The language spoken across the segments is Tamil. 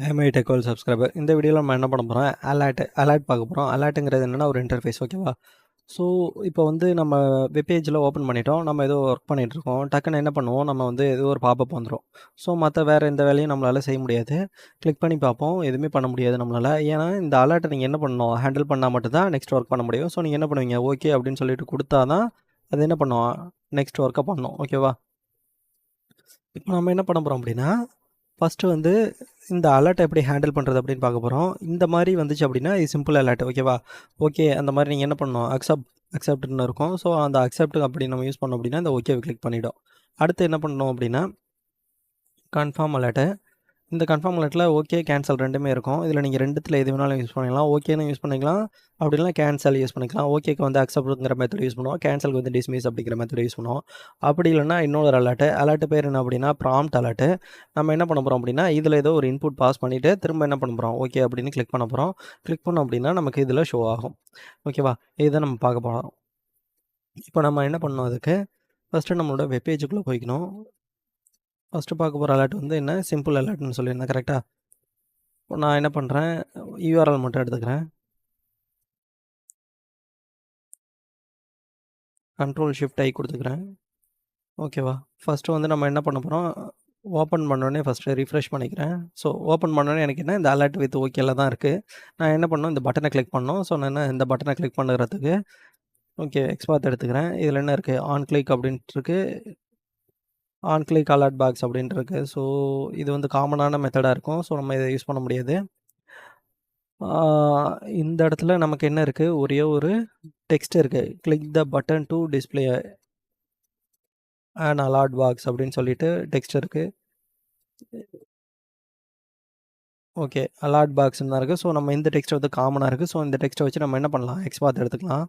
IMI tech subscriber. இந்த வீடியோவில் நம்ம என்ன பண்ண போகிறோம், அலர்ட் பார்க்க போகிறோம். அலர்ட்டுங்கிறது என்னென்னா ஒரு இன்டர்ஃபேஸ், ஓகேவா? ஸோ இப்போ வந்து நம்ம வெப் பேஜில் ஓப்பன் பண்ணிட்டோம். நம்ம ஏதோ ஒர்க் பண்ணிகிட்ருக்கோம். டக்குன்னு என்ன பண்ணுவோம், நம்ம வந்து ஏதோ ஒரு பாப்பப் வந்துடும். ஸோ மற்ற வேறு எந்த வேலையும் நம்மளால் செய்ய முடியாது. கிளிக் பண்ணி பார்ப்போம், எதுவுமே பண்ண முடியாது நம்மளால். ஏன்னா இந்த அலர்ட்டை நீங்கள் என்ன பண்ணணும், ஹேண்டில் பண்ணால் மட்டும்தான் நெக்ஸ்ட் ஒர்க் பண்ண முடியும். ஸோ நீங்கள் என்ன பண்ணுவீங்க, ஓகே அப்படின்னு சொல்லிட்டு கொடுத்தா தான் அது என்ன பண்ணும், நெக்ஸ்ட் ஒர்க்கை பண்ணணும், ஓகேவா? இப்போ நம்ம என்ன பண்ண போகிறோம் அப்படின்னா, ஃபஸ்ட்டு வந்து இந்த அலர்ட் எப்படி ஹேண்டில் பண்ணுறது அப்படின்னு பார்க்க போகிறோம். இந்த மாதிரி வந்துச்சு அப்படின்னா இது சிம்பிள் அலர்ட், ஓகேவா? ஓகே அந்த மாதிரி நீங்கள் என்ன பண்ணணும், அக்செப்ட்னு இருக்கும். ஸோ அந்த அக்செப்ட் அப்படி நம்ம யூஸ் பண்ணோம் அப்படின்னா இந்த ஓகேவை கிளிக் பண்ணிவிடும். அடுத்து என்ன பண்ணணும் அப்படின்னா கன்ஃபார்ம் அலர்ட்டு. இந்த கன்ஃபார்ம் அலர்ட்டில் ஓகே, கேன்சல் ரெண்டுமே இருக்கும். இதில் நீங்கள் ரெண்டுத்தில் எது வேணாலும் யூஸ் பண்ணிக்கலாம். ஓகேன்னு யூஸ் பண்ணிக்கலாம், அப்படி இல்லைனா கேன்சல் யூஸ் பண்ணிக்கலாம். ஓகேக்கு வந்து அக்செப்ட்ங்கிற மெத்தட் யூஸ் பண்ணுவோம், கேன்சலுக்கு வந்து டிஸ்மிஸ் அப்படிங்கிற மெத்தட் யூஸ் பண்ணுவோம். அப்படி இல்லைனா இன்னொரு அலர்ட்டு பேர் என்ன அப்படின்னா ப்ராம்ப்ட் அலர்ட்டு. நம்ம என்ன பண்ண போகிறோம் அப்படின்னா இதில் ஏதோ ஒரு இன்புட் பாஸ் பண்ணிவிட்டு திரும்ப என்ன பண்ண போகிறோம், ஓகே அப்படின்னு கிளிக் பண்ண போகிறோம். கிளிக் பண்ணோம் அப்படின்னா நமக்கு இதில் ஷோ ஆகும், ஓகேவா? இதுதான் நம்ம பார்க்க போகிறோம். இப்போ நம்ம என்ன பண்ணணும், அதுக்கு ஃபஸ்ட்டு நம்மளோட வெப் பேஜுக்குள்ளே போய்க்கணும். ஃபஸ்ட்டு பார்க்க போகிற அலர்ட் வந்து என்ன, சிம்பிள் அலர்ட்னு சொல்லியிருந்தேன், கரெக்டாக? நான் என்ன பண்ணுறேன், யூஆர்எல் மட்டும் எடுத்துக்கிறேன். Ctrl+Shift+I கொடுத்துக்கிறேன், ஓகேவா? ஃபஸ்ட்டு வந்து நம்ம என்ன பண்ண போகிறோம், ஓப்பன் பண்ணோடனே ஃபஸ்ட்டு ரிஃப்ரெஷ் பண்ணிக்கிறேன். ஸோ ஓப்பன் பண்ணோடனே எனக்கு என்ன, இந்த அலர்ட் வித் ஓகேல தான் இருக்குது. நான் என்ன பண்ணணும், இந்த பட்டனை கிளிக் பண்ணணும். ஸோ நான் என்ன இந்த பட்டனை கிளிக் பண்ணுறதுக்கு ஓகே எக்ஸ்பாத் எடுத்துக்கிறேன். இதில் என்ன இருக்குது, ஆன் கிளிக் அப்படின்ட்டு இருக்குது, ஆன் கிளிக் அலர்ட் பாக்ஸ் அப்படின்ட்டு இருக்குது. ஸோ இது வந்து காமனான மெத்தடாக இருக்கும். ஸோ நம்ம இதை யூஸ் பண்ண முடியாது. இந்த இடத்துல நமக்கு என்ன இருக்குது, ஒரே ஒரு டெக்ஸ்ட் இருக்குது, click the button to display and alert box அப்படின்னு சொல்லிட்டு டெக்ஸ்ட் இருக்குது. ஓகே அலர்ட் பாக்ஸ்ன்னு தான் இருக்குது. ஸோ நம்ம இந்த டெக்ஸ்ட் வந்து காமனாக இருக்குது. ஸோ இந்த டெக்ஸ்ட்டை வச்சு நம்ம என்ன பண்ணலாம், எக்ஸ்பாத் எடுத்துக்கலாம்,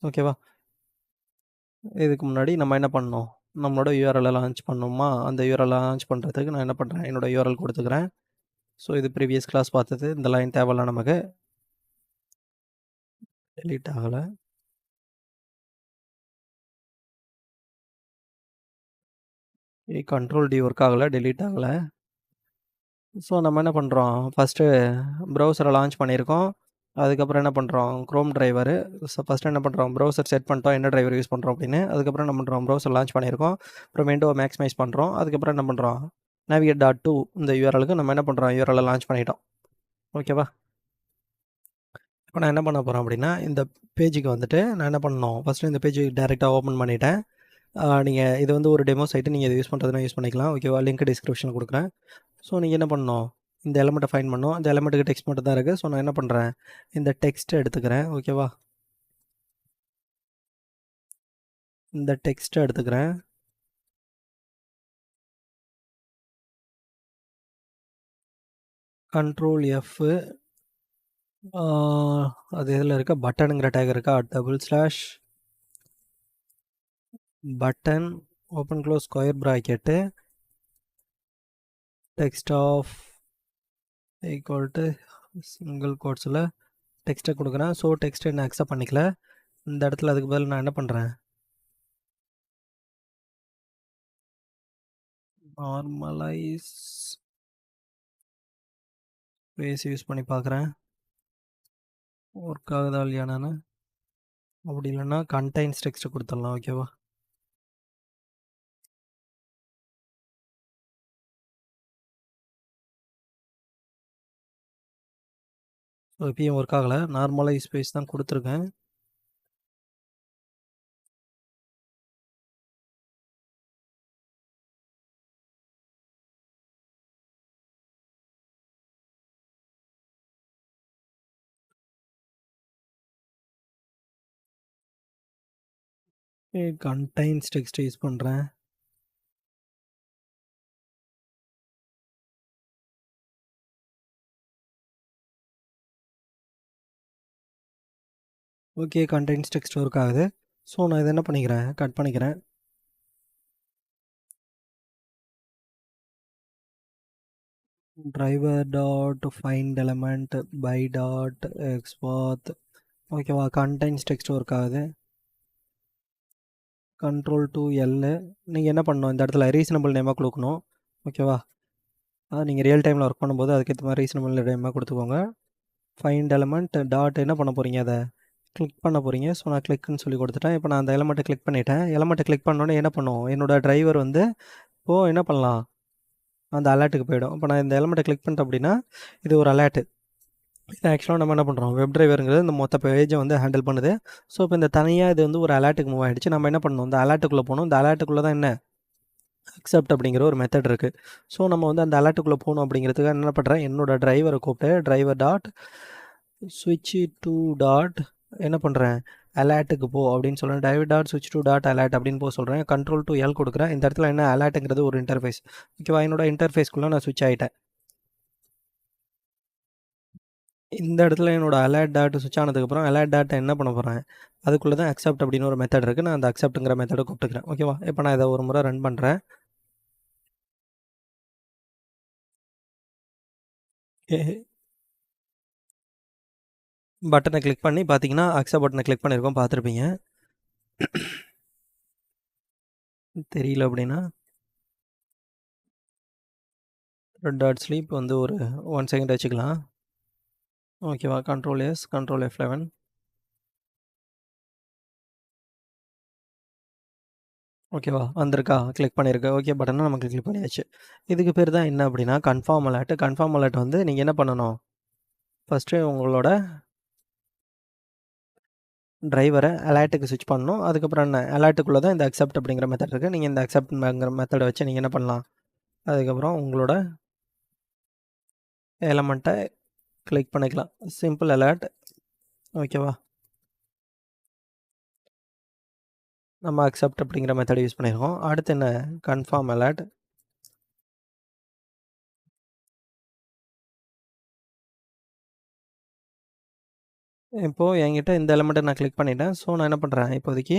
ஓகேவா? இதுக்கு முன்னாடி நம்ம என்ன பண்ணணும், நம்மளோட யூஆர்எல்லை லான்ச் பண்ணணுமா? அந்த யூஆர்எல் லான்ச் பண்ணுறதுக்கு நான் என்ன பண்ணுறேன், என்னோடய யூஆர்எல் கொடுத்துக்கிறேன். ஸோ இது ப்ரீவியஸ் கிளாஸ் பார்த்தது. இந்த லைன் தேவையில்ல நமக்கு, டெலீட் ஆகலை. Ctrl+D ஒர்க் ஆகலை, டெலீட் ஆகலை. ஸோ நம்ம என்ன பண்ணுறோம், ஃபஸ்ட்டு ப்ரௌசரை லான்ச் பண்ணியிருக்கோம். அதுக்கப்புறம் என்ன பண்ணுறோம், க்ரோம் டிரைவரு. ஸோ ஃபஸ்ட்டு என்ன பண்ணுறோம், ப்ரௌசர் செட் பண்ணிட்டோம், என்ன டிரைவர் யூஸ் பண்ணுறோம் அப்படின்னு. அதுக்கப்புறம் என்ன பண்ணுறோம், ப்ரௌசர் லான்ச் பண்ணியிருக்கோம். அப்புறம் விண்டோவை மேக்ஸிமைஸ் பண்ணுறோம். அதுக்கப்புறம் என்ன பண்ணுறோம், navigate.to இந்த யூஆர்எலுக்கு நம்ம என்ன பண்ணுறோம், யூஆர்எல்லை லான்ச் பண்ணிட்டோம், ஓகேவா? இப்போ நான் என்ன பண்ண போகிறேன் அப்படின்னா, இந்த பேஜுக்கு வந்துட்டு நான் என்ன பண்ணணும், ஃபஸ்ட்டு இந்த பேஜ் டேரெக்டாக ஓப்பன் பண்ணிவிட்டேன். நீங்கள் இது வந்து ஒரு டெமோ சைட்டு, நீங்கள் இதை யூஸ் பண்ணுறதுனா யூஸ் பண்ணிக்கலாம், ஓகேவா? லிங்க் டிஸ்கிரிப்ஷனில் கொடுக்குறேன். ஸோ நீங்கள் என்ன பண்ணணும், இந்த எலமெண்ட்டை ஃபைண்ட் பண்ணணும். இந்த எலமெண்ட்டுக்கு டெக்ஸ்ட் மட்டும் தான் இருக்குது. ஸோ நான் என்ன பண்ணுறேன், இந்த டெக்ஸ்ட்டை எடுத்துக்கிறேன், ஓகேவா? இந்த டெக்ஸ்ட்டை எடுத்துக்கிறேன். Ctrl+F அது எதில் இருக்கா, பட்டனுங்கிற டேக் இருக்கா, // button open close square bracket text of equal to single கோட்ஸில் டெக்ஸ்ட்டை கொடுக்குறேன். ஸோ டெக்ஸ்ட்டை என்ன அக்செப்ட் பண்ணிக்கல. இந்த இடத்துல அதுக்கு பதில் நான் என்ன பண்ணுறேன், நார்மலைஸ் ஸ்பேஸ் யூஸ் பண்ணி பார்க்குறேன், ஒர்க் ஆகுதா இல்லையானு. அப்படி இல்லைன்னா கண்டைன்ஸ் டெக்ஸ்ட்டு கொடுத்துடலாம், ஓகேவா? ஸோ இப்பயும் ஒர்க் ஆகலை, நார்மலைஸ் ஸ்பேஸ் தான் கொடுத்துருக்கேன். கண்டைன்ஸ் டெக்ஸ்ட் யூஸ் பண்ணுறேன். ஓகே கண்டைன்ஸ் டெக்ஸ்ட் ஒர்க் ஆகுது. ஸோ நான் இதை என்ன பண்ணிக்கிறேன், கட் பண்ணிக்கிறேன். driver.find element by dot xpath, ஓகேவா? கண்டைன்ஸ் டெக்ஸ்ட் ஒர்க் ஆகுது. Ctrl+L நீங்கள் என்ன பண்ணணும், இந்த இடத்துல ரீசனபிள் நேமாக கொடுக்கணும், ஓகேவா? நீங்கள் ரியல் டைமில் ஒர்க் பண்ணும்போது அதுக்கேற்ற மாதிரி ரீசனபிள் டைமாக கொடுத்துக்கோங்க. ஃபைண்ட் எலமெண்ட் டாட் என்ன பண்ண போகிறீங்க, அதை கிளிக் பண்ண போகிறீங்க. ஸோ நான் கிளிக்குன்னு சொல்லி கொடுத்துட்டேன். இப்போ நான் அந்த எலமெண்ட்டை கிளிக் பண்ணிட்டேன். எலமெண்ட்டை கிளிக் பண்ணோன்னே என்ன பண்ணும், என்னோடய டிரைவர் வந்து இப்போது என்ன பண்ணலாம், அந்த அலர்ட்டுக்கு போயிடும். இப்போ நான் இந்த எலமெண்ட்டை கிளிக் பண்ணிட்டேன் அப்படின்னா இது ஒரு அலர்ட்டு. இது ஆக்சுவலாக நம்ம என்ன பண்ணுறோம், வெப் டிரைவருங்கிறது இந்த மொத்த பேஜை வந்து ஹேண்டில் பண்ணுது. ஸோ இப்போ இந்த தனியாக இது வந்து ஒரு அலர்ட்டுக்கு மூவ் ஆகிடுச்சு. நம்ம என்ன பண்ணணும், இந்த அலர்ட்டுக்குள்ளே போகணும். இந்த அலர்ட்டுக்குள்ளே தான் என்ன அக்செப்ட் அப்படிங்கிற ஒரு மெத்தட் இருக்குது. ஸோ நம்ம வந்து அந்த அலர்ட்டுக்குள்ளே போகணும் அப்படிங்கிறதுக்காக என்ன பண்ணுறேன், என்னோட டிரைவரை கூப்பிட்டு டிரைவர் டாட் ஸ்விட்ச் டு டாட் என்ன பண்ணுறேன், அலர்ட்டுக்கு போ அப்படின்னு சொல்கிறேன். டிரைவர் டாட் ஸ்விட்ச் டு டாட் அலர்ட் அப்படின்னு போக சொல்கிறேன். கண்ட்ரோல் டு எல் கொடுக்குறேன். இந்த இடத்துல என்ன அலர்ட்டுங்கிறது ஒரு இன்டர்ஃபேஸ். ஓகேவா, என்னோட இன்டர்ஃபேஸ்க்குள்ளே நான் ஸ்விட்ச் ஆகிட்டேன். இந்த இடத்துல என்னோட அலர்ட் டாட் ஸ்விட்ச் ஆனதுக்கப்புறம் அலர்ட் டாட்டை என்ன பண்ண போகிறேன், அதுக்குள்ளே தான் அக்செப்ட் அப்படின்னு ஒரு மெத்தட் இருக்குது. நான் அந்த அக்செப்ட்டுங்கிற மெத்தடை கூப்பிட்டுக்கிறேன். ஓகேவா, இப்போ நான் இதை ஒரு முறை ரன் பண்ணுறேன். பட்டனை கிளிக் பண்ணி பார்த்தீங்கன்னா அக்செப்ட் பட்டனை கிளிக் பண்ணியிருக்கோம், பார்த்துருப்பீங்க. தெரியல அப்படின்னா ரெட் டாட் ஸ்லீப் வந்து ஒரு 1 செகண்ட் வச்சுக்கலாம். ஓகேவா, கண்ட்ரோல் எஸ் கண்ட்ரோல் F11. ஓகேவா, வந்திருக்கா, கிளிக் பண்ணியிருக்கு. ஓகே பட்டனை நமக்கு கிளிக் பண்ணியாச்சு. இதுக்கு பேர் தான் என்ன அப்படின்னா கன்ஃபார்ம் அலர்ட். கன்ஃபார்ம் அலர்ட் வந்து நீங்கள் என்ன பண்ணணும், ஃபஸ்ட்டு உங்களோட டிரைவரை அலர்ட்டுக்கு ஸ்விட்ச் பண்ணணும். அதுக்கப்புறம் என்ன, அலர்ட்டுக்குள்ளே தான் இந்த அக்செப்ட் அப்படிங்கிற மெத்தட் இருக்குது. நீங்கள் இந்த அக்செப்ட்ங்கிற மெத்தடை வச்சு நீங்கள் என்ன பண்ணலாம், அதுக்கப்புறம் உங்களோட எலமெண்ட்டை கிளிக் பண்ணிக்கலாம். Simple alert. ஓகேவா, நம்ம அக்செப்ட் அப்படிங்கிற மெத்தட் யூஸ் பண்ணியிருக்கோம். அடுத்து என்ன, கன்ஃபார்ம் அலர்ட். இப்போது என்கிட்ட இந்த எலமெண்ட்டை நான் கிளிக் பண்ணிட்டேன். ஸோ நான் என்ன பண்ணுறேன், இப்போதைக்கு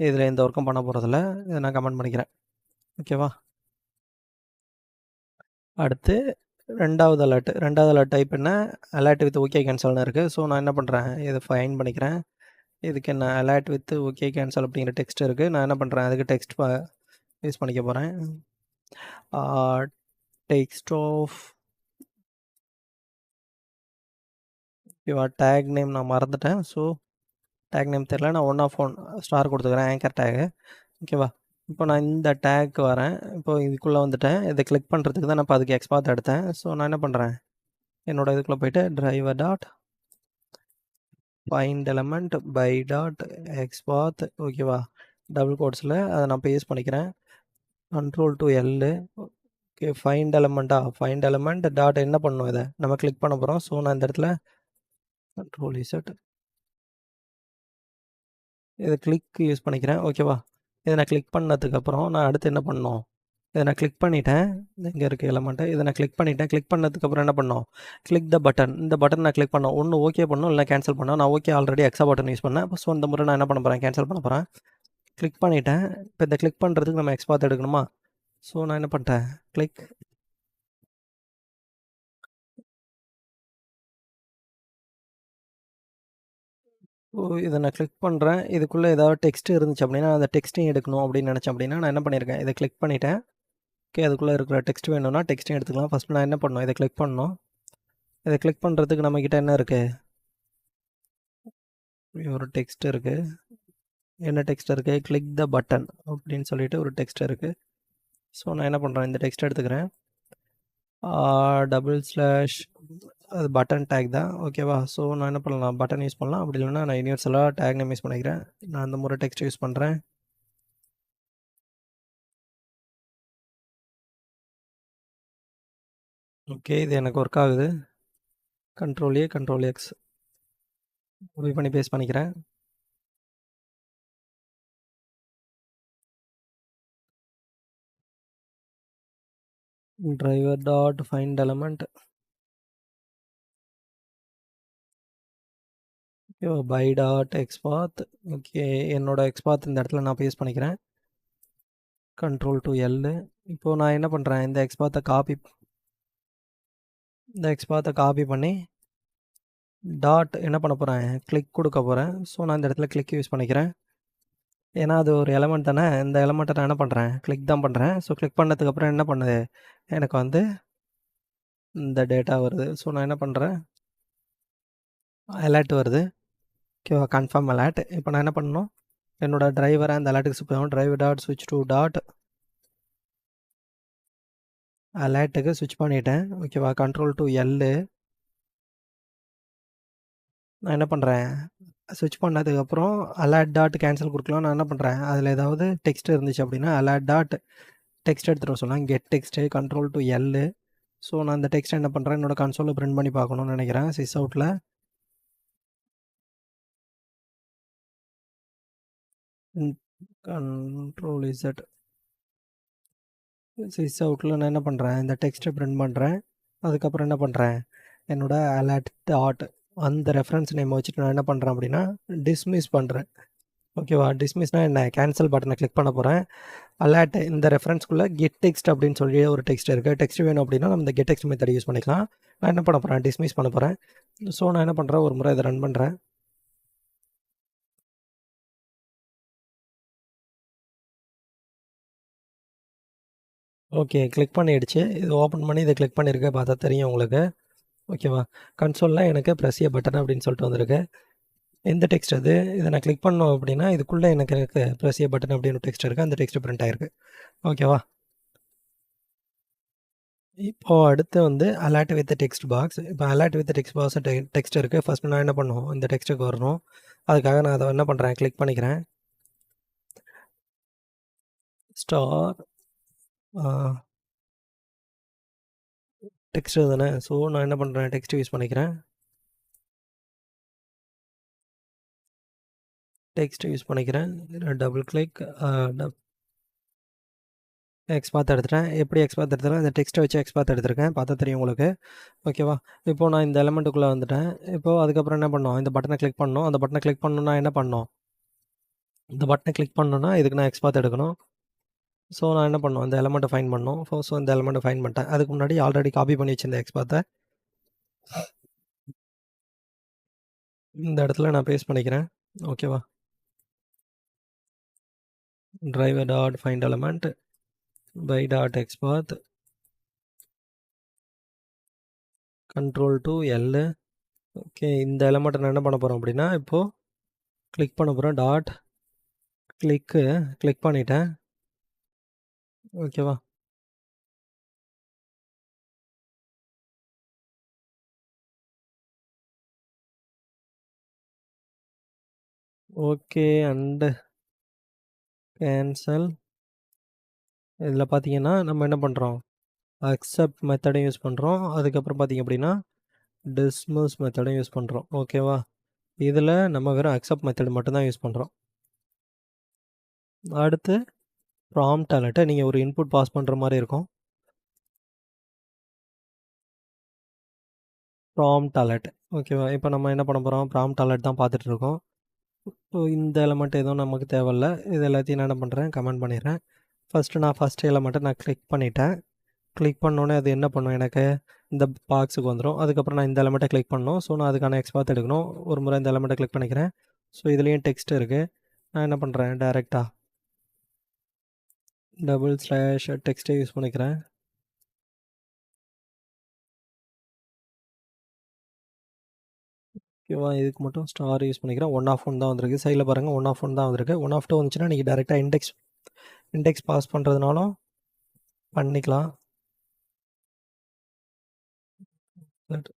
இதில் எந்த ஒர்க்கும் பண்ண போகிறதில்ல. இதை நான் கமெண்ட் பண்ணிக்கிறேன். ஓகேவா, அடுத்து ரெண்டாவது அலர்ட் டைப் என்ன, அலர்ட் வித் ஓகே கேன்சல்னு இருக்குது. ஸோ நான் என்ன பண்ணுறேன், இதை ஃபைன் பண்ணிக்கிறேன். இதுக்கு என்ன அலர்ட் வித் ஓகே கேன்சல் அப்படிங்கிற டெக்ஸ்ட் இருக்குது. நான் என்ன பண்ணுறேன், அதுக்கு டெக்ஸ்ட் யூஸ் பண்ணிக்க போகிறேன். டெக்ஸ்ட் ஆஃப் ஓகேவா, டேக் நேம் நான் மறந்துட்டேன். ஸோ டேக் நேம் தெரியல, நான் 1 ஆஃப் 1 ஸ்டார் கொடுத்துக்கிறேன், ஆங்கர் டேகு. ஓகேவா, இப்போ நான் இந்த டேக்கு வரேன். இப்போ இதுக்குள்ளே வந்துட்டேன். இதை கிளிக் பண்ணுறதுக்கு தான் நான் இப்போ அதுக்கு எக்ஸ்பாத் எடுத்தேன். ஸோ நான் என்ன பண்ணுறேன், என்னோட இதுக்குள்ளே போயிட்டு driver dot find element by dot எக்ஸ்பாத். ஓகேவா, டபுள் கோட்ஸில் அதை நான் பேஸ்ட் பண்ணிக்கிறேன். Control to L. Okay, find element dot என்ன பண்ணணும், இதை நம்ம கிளிக் பண்ண போகிறோம். ஸோ நான் இந்த இடத்துல கண்ட்ரோல் இசட் இதை கிளிக் யூஸ் பண்ணிக்கிறேன். ஓகேவா, இதை நான் கிளிக் பண்ணதுக்கப்புறம் நான் அடுத்து என்ன பண்ணணும், இதை நான் கிளிக் பண்ணிட்டேன். இங்கே இருக்குது எலமெண்ட்டு, இதை நான் கிளிக் பண்ணிட்டேன். கிளிக் பண்ணதுக்கப்புறம் என்ன பண்ணோம், கிளிக் த பட்டன். இந்த பட்டன் நான் கிளிக் பண்ணோம். ஒன்று ஓகே பண்ணணும், இல்லை கேன்சல் பண்ணோம். நான் ஓகே ஆல்ரெடி எக்ஸா பட்டன் யூஸ் பண்ணேன். ஸோ இந்த முறை நான் என்ன பண்ண போகிறேன், கேன்சல் பண்ண போகிறேன். கிளிக் பண்ணிட்டேன். இப்போ இந்த கிளிக் பண்ணுறதுக்கு நம்ம எக்ஸ்பாத் எடுக்கணுமா. ஸோ நான் என்ன பண்ணிட்டேன், கிளிக். ஸோ இதை நான் கிளிக் பண்ணுறேன். இதுக்குள்ளே ஏதாவது டெக்ஸ்ட் இருந்துச்சு அப்படின்னா அந்த டெக்ஸ்ட்டையும் எடுக்கணும் அப்படின்னு நினச்சேன் அப்படின்னா நான் என்ன பண்ணியிருக்கேன், இதை கிளிக் பண்ணிட்டேன். ஓகே, அதுக்குள்ளே இருக்கிற டெக்ஸ்ட் வேணும்னா டெக்ஸ்ட்டையும் எடுத்துக்கலாம். ஃபஸ்ட் நான் என்ன பண்ணணும், இதை கிளிக் பண்ணணும். இதை கிளிக் பண்ணுறதுக்கு நம்மக்கிட்ட என்ன இருக்குது, ஒரு டெக்ஸ்ட் இருக்குது. என்ன டெக்ஸ்ட் இருக்குது, கிளிக் த பட்டன் அப்படின்னு சொல்லிட்டு ஒரு டெக்ஸ்ட் இருக்குது. ஸோ நான் என்ன பண்ணுறேன், இந்த டெக்ஸ்ட் எடுத்துக்கிறேன். டபுள் ஸ்லாஷ் அது பட்டன் டேக் தான். ஓகேவா, ஸோ நான் என்ன பண்ணலாம், பட்டன் யூஸ் பண்ணலாம். அப்படி இல்லைன்னா நான் யூனிவர்சலாக டேக் நேம் யூஸ் பண்ணிக்கிறேன். நான் அந்த முறை டெக்ஸ்ட் யூஸ் பண்ணுறேன். ஓகே, இது எனக்கு ஒர்க் ஆகுது. Control A control X move பண்ணி பேஸ்ட் பண்ணிக்கிறேன். Driver dot find element by dot XPath. Okay, என்னோட எக்ஸ்பாத் இந்த இடத்துல நான் பேஸ்ட் பண்ணிக்கிறேன். Control to L. இப்போது நான் என்ன பண்ணுறேன், இந்த எக்ஸ்பாத்தை காப்பி பண்ணி டாட் என்ன பண்ண போகிறேன், கிளிக் கொடுக்க போகிறேன். ஸோ நான் இந்த இடத்துல கிளிக் யூஸ் பண்ணிக்கிறேன். ஏன்னா அது ஒரு எலமெண்ட் தானே, இந்த எலமெண்ட்டை நான் என்ன பண்ணுறேன், கிளிக் தான் பண்ணுறேன். ஸோ கிளிக் பண்ணதுக்கப்புறம் என்ன பண்ணுது, எனக்கு வந்து இந்த டேட்டா வருது. ஸோ நான் என்ன பண்ணுறேன், அலர்ட் வருது. ஓகேவா, கன்ஃபார்ம் அலர்ட். இப்போ நான் என்ன பண்ணணும், என்னோட டிரைவரை அந்த அலர்ட்டுக்கு ஸ்விட்ச் பண்ணணும். டிரைவர் டாட் ஸ்விட்ச் டு டாட் அலர்ட்டுக்கு ஸ்விட்ச் பண்ணிட்டேன். ஓகேவா, கண்ட்ரோல் டு எல்லு. நான் என்ன பண்ணுறேன், ஸ்விட்ச் பண்ணதுக்கப்புறம் அலர்ட் டாட் கேன்சல் கொடுக்கலாம். நான் என்ன பண்ணுறேன், அதில் ஏதாவது டெக்ஸ்ட் இருந்துச்சு அப்படின்னா அலர்ட் டாட் டெக்ஸ்ட் எடுத்துகிட்டு வர சொல்லலாம். Get text control to L. So நான் அந்த டெக்ஸ்ட் என்ன பண்ணுறேன், என்னோட கன்சோலில் பிரிண்ட் பண்ணி பார்க்கணும்னு நினைக்கிறேன். சிஸ் அவுட்டில் கண்ட்ரோல் இசட் சிஸ் அவுட்டில் நான் என்ன பண்ணுறேன், இந்த டெக்ஸ்ட்டை பிரிண்ட் பண்ணுறேன். அதுக்கப்புறம் என்ன பண்ணுறேன், என்னோட அலர்ட் டாட் அந்த ரெஃபரன்ஸ் நேம் வச்சுட்டு நான் என்ன பண்ணுறேன் அப்படின்னா டிஸ்மிஸ் பண்ணுறேன். ஓகேவா, டிஸ்மிஸ்னால் என்ன, கேன்சல் பட்டனை கிளிக் பண்ண போகிறேன். அலர்ட் இந்த ரெஃபரன்ஸ்குள்ளே கெட் டெக்ஸ்ட் அப்படின்னு சொல்லி ஒரு டெக்ஸ்ட் இருக்குது. டெக்ஸ்ட் வேணும் அப்படின்னா நம்ம இந்த கெட் டெக்ஸ்ட் மெத்தட் யூஸ் பண்ணிக்கலாம். நான் என்ன பண்ண போகிறேன், டிஸ்மிஸ் பண்ண போகிறேன். ஸோ நான் என்ன பண்ணுறேன், ஒரு முறை இதை ரன் பண்ணுறேன். ஓகே, கிளிக் பண்ணிடுச்சு. இது ஓப்பன் பண்ணி இதை கிளிக் பண்ணியிருக்க பார்த்தா தெரியும் உங்களுக்கு. ஓகேவா, கன்சோலில் எனக்கு ப்ரெஸ் ஏ பட்டன் அப்படின்னு சொல்லிட்டு வந்திருக்கு. எந்த டெக்ஸ்ட் அது, இதை நான் கிளிக் பண்ணோம் அப்படின்னா இதுக்குள்ளே எனக்கு ப்ரெஸ் ஏ பட்டன் அப்படின்னு டெக்ஸ்ட் இருக்குது. அந்த டெக்ஸ்ட் பிரிண்ட் ஆகிருக்கு. ஓகேவா, இப்போது அடுத்து வந்து அலர்ட் வித் டெக்ஸ்ட் பாக்ஸ். இப்போ alert with text box text இருக்குது. ஃபஸ்ட்டு நான் என்ன பண்ணுவோம், இந்த டெக்ஸ்ட்டுக்கு வரணும். அதுக்காக நான் அதை என்ன பண்ணுறேன், கிளிக் பண்ணிக்கிறேன். ஸ்டார் டெக்ஸ்ட் தானே. ஸோ நான் என்ன பண்ணுறேன், டெக்ஸ்ட் யூஸ் பண்ணிக்கிறேன். டெக்ஸ்ட் யூஸ் பண்ணிக்கிறேன். டபுள் கிளிக் எக்ஸ்பாத் எடுத்துட்டேன். எப்படி எக்ஸ்பாத் எடுத்துகிறேன், இந்த டெக்ஸ்ட்டை வச்சு எக்ஸ்பாத் எடுத்திருக்கேன். பார்த்தா தெரியும் உங்களுக்கு. ஓகேவா, இப்போது நான் இந்த எலமெண்ட்டுக்குள்ளே வந்துட்டேன். இப்போது அதுக்கப்புறம் என்ன பண்ணோம், இந்த பட்டனை கிளிக் பண்ணணும். அந்த பட்டனை கிளிக் பண்ணணுன்னா என்ன பண்ணணும், இந்த பட்டனை கிளிக் பண்ணணுன்னா இதுக்கு நான் எக்ஸ்பாத் எடுக்கணும். ஸோ நான் என்ன பண்ணணும், இந்த எலமெண்ட்டை ஃபைன் பண்ணணும். ஸோ இந்த எலமெண்ட்டை ஃபைன் பண்ணிட்டேன். அதுக்கு முன்னாடி ஆல்ரெடி காப்பி பண்ணி வச்சிருந்த எக்ஸ்பாத்தை இந்த இடத்துல நான் பேஸ்ட் பண்ணிக்கிறேன். ஓகேவா, driver dot find element by dot XPath control to L. Okay, இந்த எலமெண்ட்டை நான் என்ன பண்ண போகிறேன் அப்படின்னா இப்போது கிளிக் பண்ண போகிறேன். டாட் கிளிக் பண்ணிட்டேன். ஓகேவா, ஓகே அண்டு கேன்சல். இதில் பார்த்தீங்கன்னா நம்ம என்ன பண்ணுறோம், அக்செப்ட் மெத்தடும் யூஸ் பண்ணுறோம். அதுக்கப்புறம் பார்த்திங்க அப்படின்னா டிஸ்மிஸ் மெத்தடும் யூஸ் பண்ணுறோம். ஓகேவா, இதில் நம்ம வெறும் அக்செப்ட் மெத்தட் மட்டும்தான் யூஸ் பண்ணுறோம். அடுத்து ப்ராம்ப்ட் அலர்ட்டை நீங்கள் ஒரு இன்புட் பாஸ் பண்ணுற மாதிரி இருக்கும். Prompt alert. ஓகேவா, இப்போ நம்ம என்ன பண்ண போகிறோம், ப்ராம்ப்ட் அலர்ட் தான் பார்த்துட்ருக்கோம். ஸோ இந்த எலமெண்ட் எதுவும் நமக்கு தேவையில்ல. இது எல்லாத்தையும் நான் என்ன பண்ணுறேன், கமெண்ட் பண்ணிடுறேன். ஃபஸ்ட்டு எலமெண்ட்டை நான் கிளிக் பண்ணிட்டேன். கிளிக் பண்ணோன்னே அது என்ன பண்ணும், எனக்கு இந்த பாக்ஸுக்கு வந்துடும். அதுக்கப்புறம் நான் இந்த எலமெண்ட்டை கிளிக் பண்ணணும். ஸோ நான் அதுக்கான எக்ஸ்பாத் எடுக்கணும். ஒரு முறை இந்த எலமெண்ட்டை கிளிக் பண்ணிக்கிறேன். ஸோ இதுலேயும் டெக்ஸ்ட் இருக்குது. நான் என்ன பண்ணுறேன், டைரெக்டாக // டெக்ஸ்ட்டை யூஸ் பண்ணிக்கிறேன். ஓகேவா, இதுக்கு மட்டும் ஸ்டார் யூஸ் பண்ணிக்கிறேன். 1/1 தான் வந்திருக்கு. சைடில் பாருங்கள் 1/1 தான் வந்திருக்கு. 1/2 வந்துச்சுன்னா நீங்கள் டேரெக்டாக இண்டெக்ஸ் பாஸ் பண்ணுறதுனாலும் பண்ணிக்கலாம். But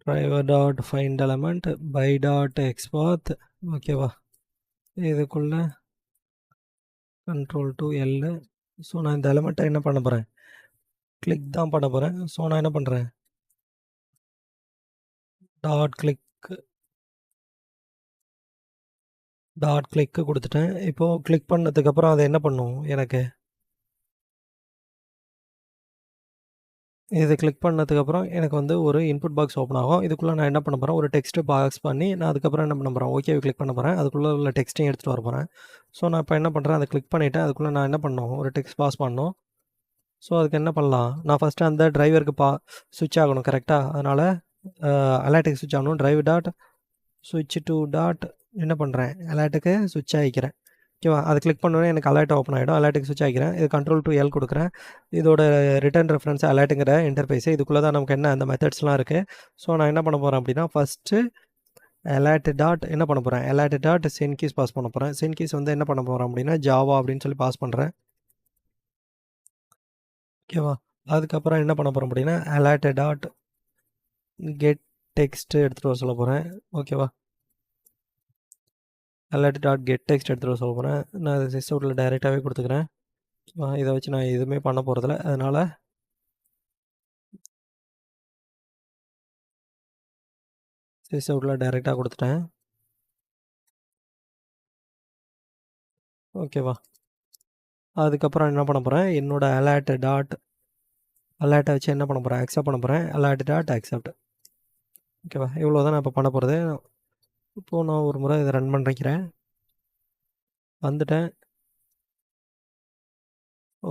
driver dot find element by dot எக்ஸ்பாத். ஓகேவா, இதுக்குள்ளே கண்ட்ரோல் டு எல். ஸோ நான் இந்த எலமெண்ட்டை என்ன பண்ண போகிறேன், கிளிக் தான் பண்ண போகிறேன். ஸோ நான் என்ன பண்ணுறேன், டாட் கிளிக்கு கொடுத்துட்டேன். இப்போது கிளிக் பண்ணதுக்கப்புறம் அதை என்ன பண்ணும், எனக்கு இது கிளிக் பண்ணதுக்கப்புறம் எனக்கு வந்து ஒரு இன்புட் பாக்ஸ் ஓப்பன் ஆகும். இதுக்குள்ளே நான் என்ன பண்ண போகிறேன், ஒரு டெக்ஸ்ட்டு பாக்ஸ் பண்ணி நான் அதுக்கப்புறம் என்ன பண்ண போகிறேன், ஓகேவை கிளிக் பண்ண போகிறேன். அதுக்குள்ளே உள்ள டெக்ஸ்ட்டையும் எடுத்துகிட்டு வர போகிறேன். ஸோ நான் இப்போ என்ன பண்ணுறேன், அதை கிளிக் பண்ணிவிட்டேன். அதுக்குள்ளே நான் என்ன பண்ணணும், ஒரு டெக்ஸ்ட் பாஸ் பண்ணணும். ஸோ அதுக்கு என்ன பண்ணலாம், நான் ஃபஸ்ட்டு அந்த டிரைவருக்கு ஸ்விட்ச் ஆகணும் கரெக்டாக. அதனால் அலர்ட்டுக்கு ஸ்விட்ச் ஆகணும். டிரைவ் டாட் ஸ்விட்ச் டு டாட் என்ன பண்ணுறேன், அலர்ட்டுக்கு ஸ்விட்ச் ஆகிக்கிறேன். ஓகேவா, அது கிளிக் பண்ணோன்னே எனக்கு அலர்ட் ஓப்பன் ஆகிடும். அலர்ட்டுக்கு ஸ்விட்ச் ஆகிக்கிறேன். இது கண்ட்ரோல் டு எல் கொடுக்குறேன். இதோட ரிட்டர்ன் ரெஃபரன்ஸ் அலர்ட்டுங்கிற இன்டர்ஃபேஸு. இதுக்குள்ளே தான் நமக்கு என்ன அந்த மெத்தட்ஸ்லாம் இருக்குது. ஸோ நான் என்ன பண்ண போகிறேன் அப்படின்னா, ஃபஸ்ட்டு அலர்ட் டாட் என்ன பண்ண போகிறேன், alert dot send keys pass பண்ண போகிறேன். சென் கீஸ் வந்து என்ன பண்ண போகிறேன் அப்படின்னா ஜாவா அப்படின்னு சொல்லி பாஸ் பண்ணுறேன். ஓகேவா, அதுக்கப்புறம் என்ன பண்ண போகிறோம் அப்படின்னா அலர்ட் டாட் கெட் டெக்ஸ்ட் எடுத்துகிட்டு வர சொல்ல போகிறேன். ஓகேவா, அலர்ட் டாட் கெட் டெக்ஸ்ட் எடுத்துகிட்டு வர சொல்ல போகிறேன். நான் அதை சிஸ்டத்தில் டைரெக்டாகவே கொடுத்துக்கிறேன். இதை வச்சு நான் எதுவுமே பண்ண போகிறதில்ல. அதனால் சிஸ்டத்தில் டைரெக்டாக கொடுத்துட்டேன். ஓகேவா, அதுக்கப்புறம் என்ன பண்ண போகிறேன், என்னோடய அலர்ட்டை வச்சு என்ன பண்ண போகிறேன், அக்செப்ட் பண்ண போகிறேன். Alert dot accept. ஓகேவா, இவ்வளோ தான் நான் இப்போ பண்ண போகிறது. இப்போது நான் ஒரு முறை இதை ரன் பண்ணிக்கிறேன். வந்துட்டேன்.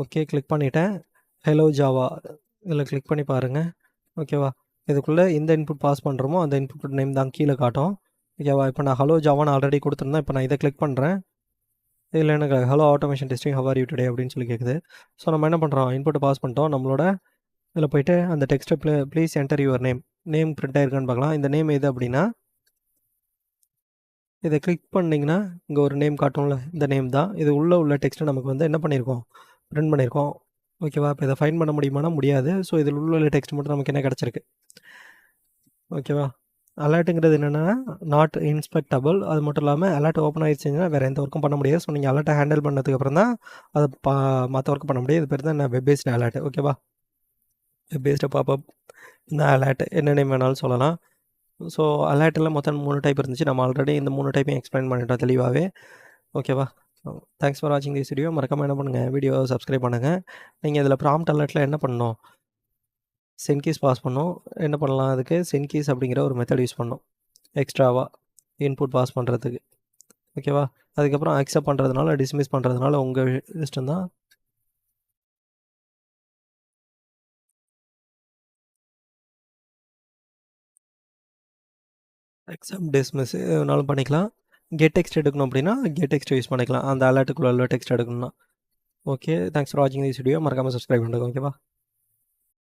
ஓகே, கிளிக் பண்ணிவிட்டேன். ஹலோ ஜாவா இதில் கிளிக் பண்ணி பாருங்கள். ஓகேவா, இதுக்குள்ளே எந்த இன்புட் பாஸ் பண்ணுறோமோ அந்த இன்புட் நேம் தான் கீழே காட்டும். ஓகேவா, இப்போ நான் ஹலோ ஜாவான்னு ஆல்ரெடி கொடுத்துருந்தேன். இப்போ நான் இதை கிளிக் பண்ணுறேன். இதில் எனக்கு hello automation testing how are you today அப்படின்னு சொல்லி கேட்குது. ஸோ நம்ம என்ன பண்ணுறோம், இன்புட்டை பாஸ் பண்ணிட்டோம். நம்மளோட இதில் போய்ட்டு அந்த டெக்ஸ்ட்டை please enter your name print ஆயிருக்கான்னு பார்க்கலாம். இந்த நேம் எது அப்படின்னா, இதை கிளிக் பண்ணிங்கன்னா இங்கே ஒரு நேம் காட்டும்ல, இந்த நேம் தான். இது உள்ளே உள்ள டெக்ஸ்ட்டை நமக்கு வந்து என்ன பண்ணியிருக்கோம், பிரிண்ட் பண்ணியிருக்கோம். ஓகேவா, இப்போ இதை ஃபைன் பண்ண முடியுமானா முடியாது. ஸோ இதில் உள்ள டெக்ஸ்ட் மட்டும் நமக்கு என்ன கிடச்சிருக்கு. ஓகேவா, அலர்ட்டுங்கிறது என்னென்னா நாட் இன்ஸ்பெக்டபிள். அது மட்டும் இல்லாமல் அலர்ட் ஓப்பன் ஆகிடுச்சிங்கன்னா வேறு எந்த ஒர்க்கும் பண்ண முடியாது. ஸோ நீங்கள் அலர்ட்டை ஹேண்டில் பண்ணதுக்கப்புறம் தான் அதை மற்ற ஒர்க் பண்ண முடியாது. இது பேர் தான் வெப் பேஸ்டு அலர்ட். ஓகேவா, வெப் பேஸ்டு பாப்அப் இந்த அலர்ட் என்ன நேம் வேணாலும் சொல்லலாம். ஸோ அலர்ட்டில் மொத்தம் 3 டைப் இருந்துச்சு. நம்ம ஆல்ரெடி இந்த 3 டைப்பையும் எக்ஸ்பிளைன் பண்ணிட்டோம் தெளிவாகவே. ஓகேவா, தேங்க்ஸ் ஃபார் வாட்சிங் திஸ் வீடியோ. மறக்காமல் என்ன பண்ணுங்கள், வீடியோவை சப்ஸ்கிரைப் பண்ணுங்கள். நீங்கள் இதில் ப்ராம்ப்ட் அலர்ட்டில் என்ன பண்ணணும், சென்கீஸ் பாஸ் பண்ணணும். என்ன பண்ணலாம், அதுக்கு சென்கீஸ் அப்படிங்கிற ஒரு மெத்தட் யூஸ் பண்ணணும் எக்ஸ்ட்ராவாக இன்புட் பாஸ் பண்ணுறதுக்கு. ஓகேவா, அதுக்கப்புறம் அக்செப்ட் பண்ணுறதுனால டிஸ்மிஸ் பண்ணுறதுனால உங்கள் இஷ்டம் தான். அக்செப்ட் டிஸ்மிஸ் எதுனாலும் பண்ணிக்கலாம். கெட் டெக்ஸ்ட் எடுக்கணும் அப்படின்னா கெட் டெக்ஸ்ட் யூஸ் பண்ணிக்கலாம், அந்த அலர்ட்டுக்குள்ள டெக்ஸ்ட் எடுக்கணும்னா. ஓகே, தேங்க்ஸ் ஃபார் வாட்சிங் திஸ் வீடியோ. மறக்காமல் சப்ஸ்கிரைப் பண்ணுங்கள். ஓகேவா.